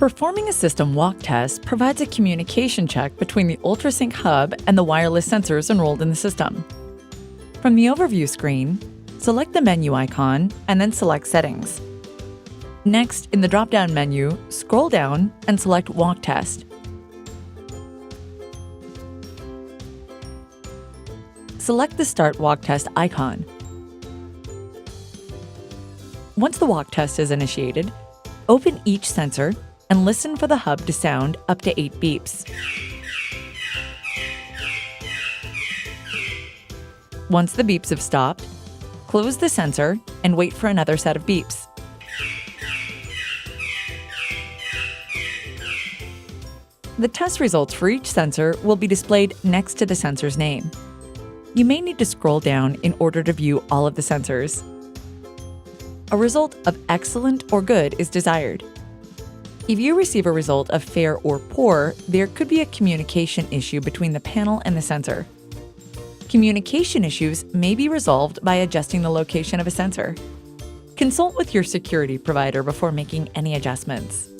Performing a system walk test provides a communication check between the UltraSync hub and the wireless sensors enrolled in the system. From the overview screen, select the menu icon and then select Settings. Next, in the drop-down menu, scroll down and select Walk Test. Select the Start Walk Test icon. Once the walk test is initiated, open each sensor and listen for the hub to sound up to 8 beeps. Once the beeps have stopped, close the sensor and wait for another set of beeps. The test results for each sensor will be displayed next to the sensor's name. You may need to scroll down in order to view all of the sensors. A result of excellent or good is desired. If you receive a result of fair or poor, there could be a communication issue between the panel and the sensor. Communication issues may be resolved by adjusting the location of a sensor. Consult with your security provider before making any adjustments.